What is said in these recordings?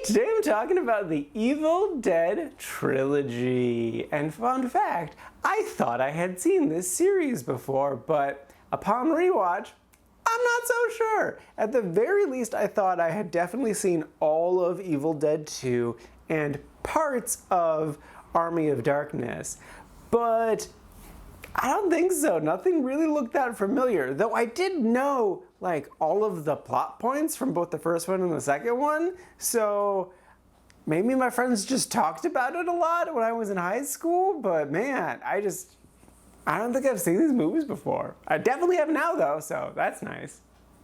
Today I'm talking about the Evil Dead Trilogy. And fun fact, I thought I had seen this series before, but upon rewatch, I'm not so sure. At the very least, I thought I had definitely seen all of Evil Dead 2 and parts of Army of Darkness, but I don't think so. Nothing really looked that familiar, though I did know like all of the plot points from both the first one and the second one, so maybe my friends just talked about it a lot when I was in high school, but man, I don't think I've seen these movies before. I definitely have now though, so that's nice.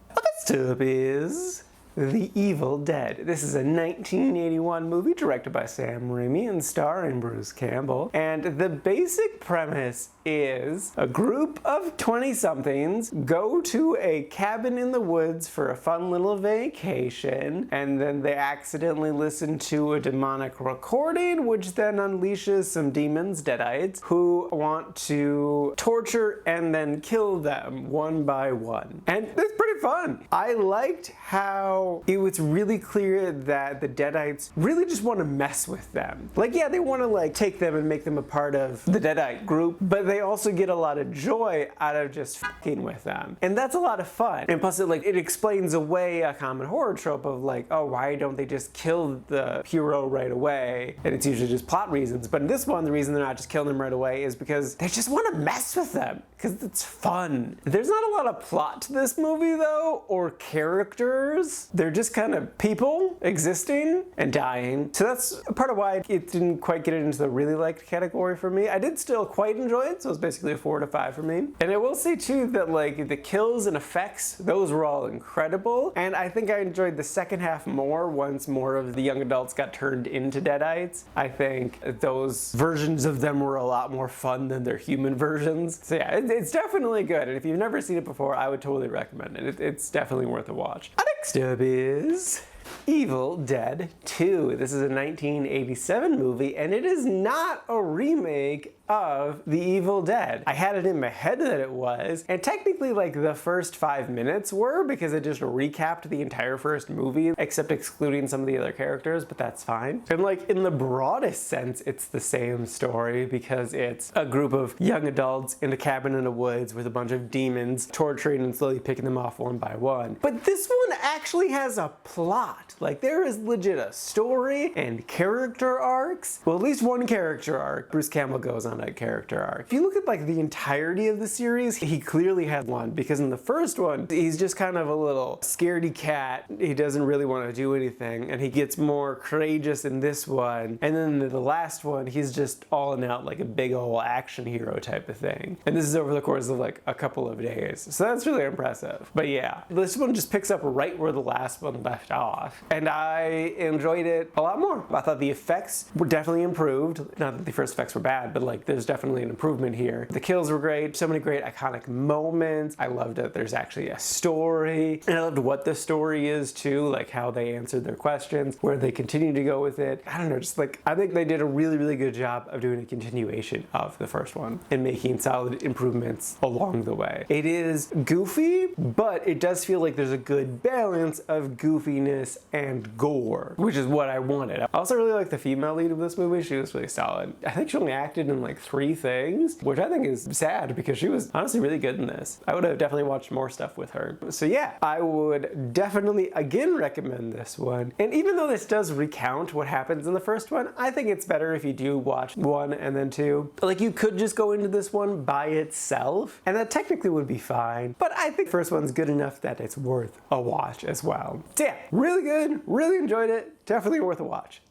Next up is The Evil Dead. This is a 1981 movie directed by Sam Raimi and starring Bruce Campbell. And the basic premise is a group of 20-somethings go to a cabin in the woods for a fun little vacation, and then they accidentally listen to a demonic recording, which then unleashes some demons, deadites, who want to torture and then kill them one by one. And it's pretty fun. I liked how it was really clear that the deadites really just want to mess with them. Like, yeah, they want to like take them and make them a part of the deadite group, but they also get a lot of joy out of just fucking with them. And that's a lot of fun. And plus it explains away a common horror trope of like, oh, why don't they just kill the hero right away? And it's usually just plot reasons. But in this one, the reason they're not just killing them right away is because they just want to mess with them, because it's fun. There's not a lot of plot to this movie though, or characters. They're just kind of people existing and dying. So that's part of why it didn't quite get it into the really liked category for me. I did still quite enjoy it, so it's basically a 4 to 5 for me. And I will say too that like the kills and effects, those were all incredible. And I think I enjoyed the second half more once more of the young adults got turned into deadites. I think those versions of them were a lot more fun than their human versions. So yeah, it's definitely good. And if you've never seen it before, I would totally recommend it. It's definitely worth a watch. Next up is Evil Dead 2. This is a 1987 movie, and it is not a remake of The Evil Dead. I had it in my head that it was, and technically like the first 5 minutes were, because it just recapped the entire first movie, except excluding some of the other characters, but that's fine. And like in the broadest sense, it's the same story, because it's a group of young adults in a cabin in the woods with a bunch of demons torturing and slowly picking them off one by one. But this one actually has a plot. Like there is legit a story and character arcs. Well, at least one character arc. Bruce Campbell goes on a character arc. If you look at like the entirety of the series, he clearly had one, because in the first one, he's just kind of a little scaredy cat. He doesn't really want to do anything, and he gets more courageous in this one. And then the last one, he's just all in out like a big old action hero type of thing. And this is over the course of like a couple of days. So that's really impressive. But yeah, this one just picks up right where the last one left off. And I enjoyed it a lot more. I thought the effects were definitely improved. Not that the first effects were bad, but like there's definitely an improvement here. The kills were great. So many great iconic moments. I loved that there's actually a story. And I loved what the story is too, like how they answered their questions, where they continue to go with it. I don't know, just like, I think they did a really, really good job of doing a continuation of the first one and making solid improvements along the way. It is goofy, but it does feel like there's a good balance of goofiness and gore, which is what I wanted. I also really like the female lead of this movie. She was really solid. I think she only acted in like 3 things, which I think is sad because she was honestly really good in this. I would have definitely watched more stuff with her. So yeah, I would definitely again recommend this one. And even though this does recount what happens in the first one, I think it's better if you do watch 1 and then 2. Like you could just go into this one by itself, and that technically would be fine. But I think the first one's good enough that it's worth a watch as well. So yeah, really good, really enjoyed it, definitely worth a watch.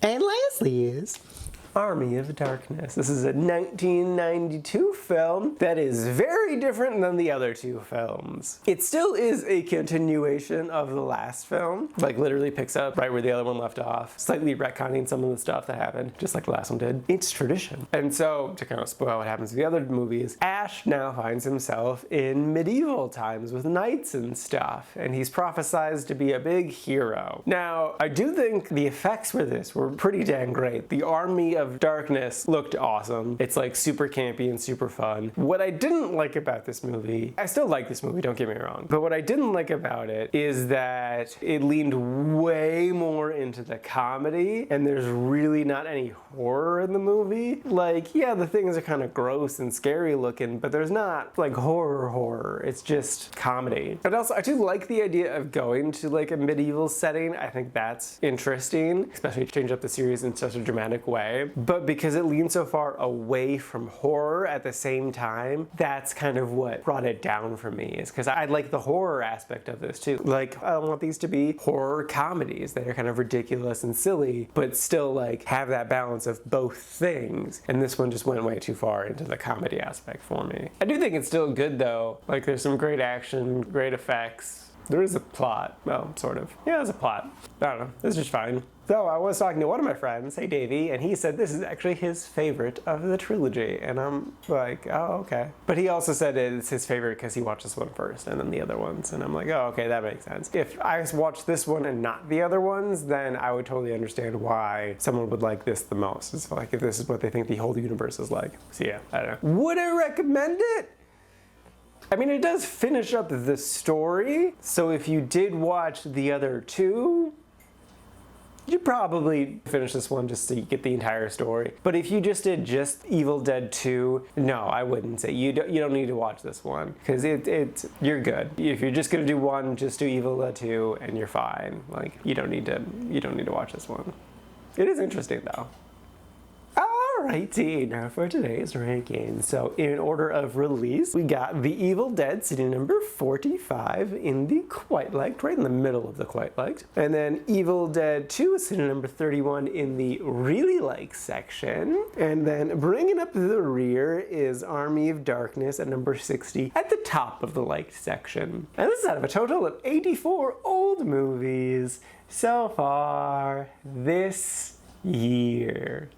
And lastly is Army of Darkness. This is a 1992 film that is very different than the other 2 films. It still is a continuation of the last film, like literally picks up right where the other one left off, slightly retconning some of the stuff that happened, just like the last one did. It's tradition. And so, to kind of spoil what happens in the other movies, Ash now finds himself in medieval times with knights and stuff, and he's prophesized to be a big hero. Now, I do think the effects for this were pretty dang great. The army of Darkness looked awesome. It's like super campy and super fun. What I didn't like about this movie, I still like this movie, don't get me wrong, but what I didn't like about it is that it leaned way more into the comedy, and there's really not any horror in the movie. Like, yeah, the things are kind of gross and scary looking, but there's not like horror. It's just comedy. But also, I do like the idea of going to like a medieval setting. I think that's interesting, especially to change up the series in such a dramatic way. But because it leans so far away from horror at the same time, that's kind of what brought it down for me, is because I like the horror aspect of this too. Like, I want these to be horror comedies that are kind of ridiculous and silly, but still like have that balance of both things. And this one just went way too far into the comedy aspect for me. I do think it's still good though. Like, there's some great action, great effects. There is a plot. Well, sort of. Yeah, there's a plot. I don't know. It's just fine. So I was talking to one of my friends, hey Davey, and he said this is actually his favorite of the trilogy. And I'm like, oh, okay. But he also said it's his favorite because he watched this one first and then the other ones. And I'm like, oh, okay, that makes sense. If I watched this one and not the other ones, then I would totally understand why someone would like this the most. It's like if this is what they think the whole universe is like. So yeah, I don't know. Would I recommend it? I mean, it does finish up the story. So if you did watch the other two, you'd probably finish this one just so you get the entire story. But if you just did just Evil Dead 2, no, I wouldn't say. You don't need to watch this one, because you're good. If you're just gonna do one, just do Evil Dead 2 and you're fine. Like, you don't need to watch this one. It is interesting though. Alrighty, now for today's ranking. So in order of release, we got The Evil Dead sitting number 45 in the quite liked, right in the middle of the quite liked. And then Evil Dead 2 is sitting number 31 in the really liked section. And then bringing up the rear is Army of Darkness at number 60 at the top of the liked section. And this is out of a total of 84 old movies so far this year.